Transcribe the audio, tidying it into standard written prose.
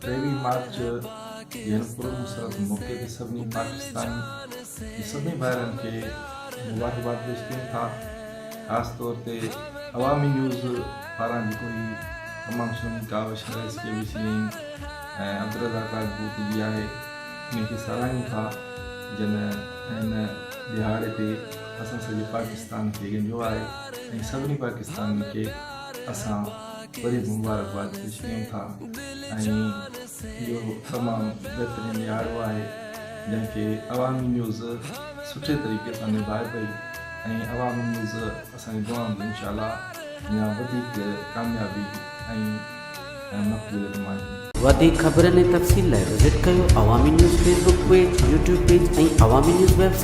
टेवीह मार्च जनपुर मुसरत मौके ते सभिनी पाकिस्तानी सभिनी भाइरनि खे मुबारकबाद पेश कयूं था। ख़ासि तौर ते अवामी न्यूज़ पारां जेको ही तमामु सुहिणी कावश रईस के विसी ऐं अब्दुर्रज़ाक बूट जी आहे, उनखे साराहियूं था जन हिन दिहाड़े ते असां सॼे पाकिस्तान खे ॻंढियो आहे ऐं सभिनी पाकिस्तानी खे असां वरी मुबारकबाद पेश कयूं था। ऐं इहो तमामु बहितरीनु दिहाड़ो आहे जंहिंखे अवामी न्यूज़ सुठे तरीक़े सां निभाए पई ऐं अवामी न्यूज़ असांजी दुआ में इंशाअल्लाह अञा वधीक कामयाबी ऐं मक़बूलियत माणी। वधीक ख़बरनि ऐं तफ़सील लाइ विज़िट कयो अवामी news Facebook page, YouTube page ऐं अवामी न्यूज़ वेबसाइट।